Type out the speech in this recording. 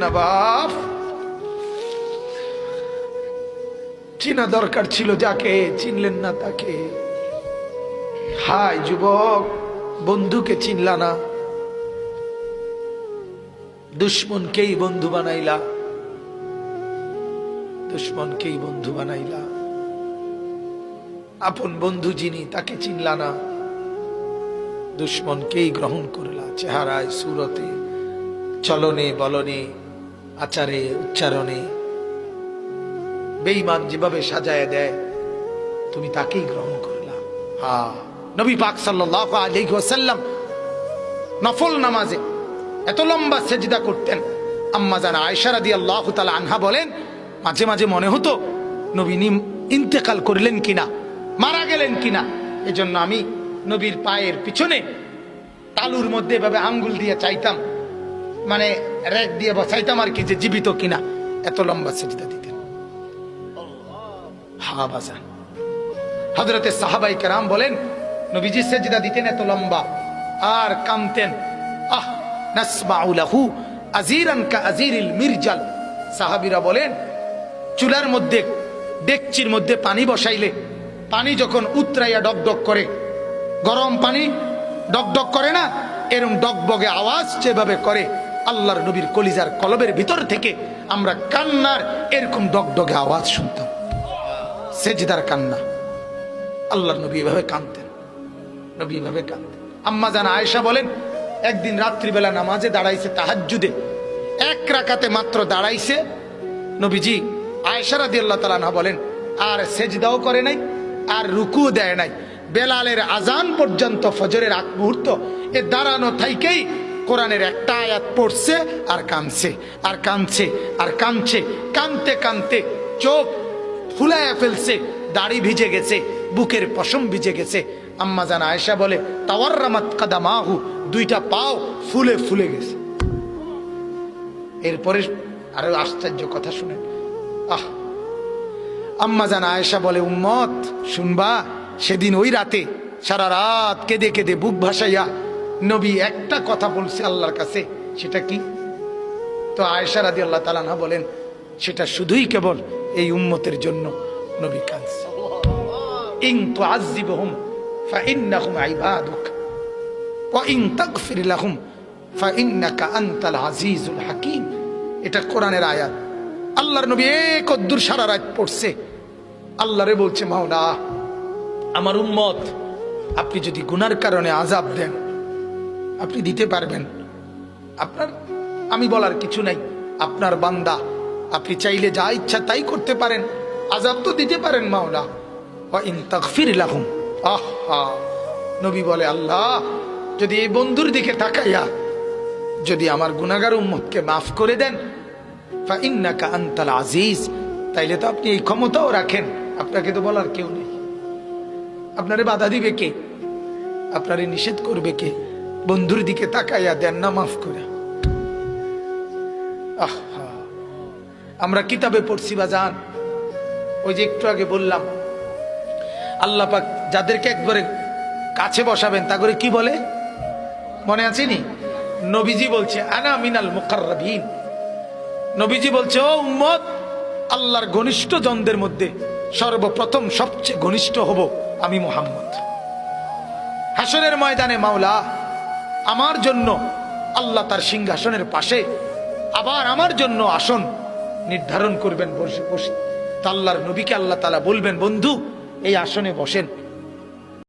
নবাব চিনা দরকার ছিল যাকে, চিনলেন না তাকে। হায় যুবক, বন্ধুকে চিনলা না, দুশ্মনকেই বন্ধু বানাইলা, দুশ্মনকেই বন্ধু বানাইলা। আপন বন্ধু যিনি তাকে চিনলা না, দুশ্মনকেই গ্রহণ করলা। চেহারায়, সুরতে, চলনে বলনে, আচারে উচ্চারণে বেঈমান যেভাবে সাজায় দেয়, তুমি তাকেই গ্রহণ করলা। নবী পাক সাল্লাল্লাহু আলাইহি ওয়াসাল্লাম নফল নামাজে এত লম্বা সেজদা করতেন। আম্মা জান আয়েশা রাদিয়াল্লাহু তাআলা আনহা বলেন, মাঝে মাঝে মনে হতো নবী ইন্তেকাল করলেন কিনা, মারা গেলেন কিনা। এজন্য আমি নবীর পায়ের পিছনে তালুর মধ্যে এভাবে আঙ্গুল দিয়ে চাইতাম, মানে রেক দিয়ে বসাইতাম আর কি, যে জীবিত কিনা। এত লম্বা সেজদা দিতেন। বাজান হযরতে সাহাবায়ে কেরাম বলেন, নবীজি সেজদা দিতেন এত লম্বা আর কামতেন। নাসমাউ লাহু আজিরান কা আজিরিল মিরজাল। সাহাবীরা বলেন, চুলার মধ্যে, ডেকচির মধ্যে পানি বসাইলে পানি যখন উতরাইয়া ডকডক করে, গরম পানি ডকডক করে না, এরকম ডগবগে আওয়াজ যেভাবে করে, আল্লাহর নবীর কলিজার কলবের ভিতর থেকে আমরা কান্নার এরকম ডগডগে আওয়াজ শুনতাম। সেজদার কান্না। আল্লাহর নবী এভাবে কাঁদতেন, নবী এভাবে কাঁদতেন। আম্মা জান আয়েশা বলেন, একদিন রাত্রিবেলা নামাজে দাঁড়াইছে, তাহাজ্জুদে এক রাকাতে মাত্র দাঁড়াইছে নবীজি। আয়েশা রাদিয়াল্লাহু তাআলা আনহা বলেন, আর সেজদাও করে নাই, আর রুকুও দেয় নাই। বেলালের আজান পর্যন্ত, ফজরের আগ মুহূর্ত, এ দাঁড়ানো থাইকেই কোরআনের একটা আয়াত পড়ছে আর কাঁদছে, আর কাঁদছে, আর কাঁদছে। কাঁদতে কাঁদতে চোখ ফুলাইয়া ফেলছে, দাড়ি ভিজে গেছে, বুকের পশম ভিজে গেছে। আম্মা জান আয়েশা বলে, তাওয়াররামাত কাদামাহু, দুইটা পাও ফুলে ফুলে গেছে। এরপরে আরো আশ্চর্য কথা শুনেন। আম্মা জান আয়েশা বলে, উম্মত শুনবা, সেদিন ওই রাতে সারা রাত কেঁদে কেঁদে বুক ভাসাইয়া নবী একটা কথা বলছে আল্লাহর কাছে। সেটা কি? তো আয়েশা রাদিয়াল্লাহু তাআলা আনহা বলেন, সেটা শুধুই কেবল এই উম্মতের জন্য নবী কাঁদছে। ইন তুআযিবহুম ফাইন্নাহুম ইবাদুক ওয়া ইন তাগফির লাহুম ফাইন্নাকা আনতাল আজিজুল হাকীম। এটা কোরআনের আয়াত। আল্লাহর নবী কদ্দুর সারা রাত পড়ছে, আল্লাহরে বলছে, মাওলা আমার উম্মত আপনি যদি গুনার কারণে আযাব দেন, আপনি দিতে পারবেন। আপনার, আমি বলার কিছু নাই, আপনার বান্দা, আপনি চাইলে যা ইচ্ছা তাই করতে পারেন, আযাব তো দিতে পারেন মাওলা। ওয়া ইন তাগফির লাহুম, নবী বলে, আল্লাহ যদি এই বন্ধুর দিকে তাকাইয়া যদি আমার গুনাহগার উম্মতকে মাফ করে দেন, ফাইন্নাকা আনতাল আজিজ, তাইলে তো আপনি এই ক্ষমতাও রাখেন, আপনাকে তো বলার কেউ নেই। আপনারে বাধা দিবে কে? আপনারে নিষেধ করবে কে? বন্ধুর দিকে তাকাইয়া দেন না মাফ করে। আমরা কিতাবে পড়ছি বাজান, ওই যে একটু আগে বললাম, আল্লাহ পাক যাদেরকে একবারে কাছে বসাবেন তা করে কি বলে, মনে আছে নি? নবীজি বলছে, আনা মিনাল মুকাররাবিন। নবীজি বলছে, ও উম্মত, আল্লাহর ঘনিষ্ঠ জনদের মধ্যে সর্বপ্রথম সবচেয়ে ঘনিষ্ঠ হব আমি মুহাম্মদ। হাসরের ময়দানে মাওলা আমার জন্য, আল্লাহ তার সিংহাসনের পাশে আবার আমার জন্য আসন নির্ধারণ করবেন বসে বসে। তা আল্লাহর নবীকে আল্লাহ তাআলা বলবেন, বন্ধু এই আসনে বসেন।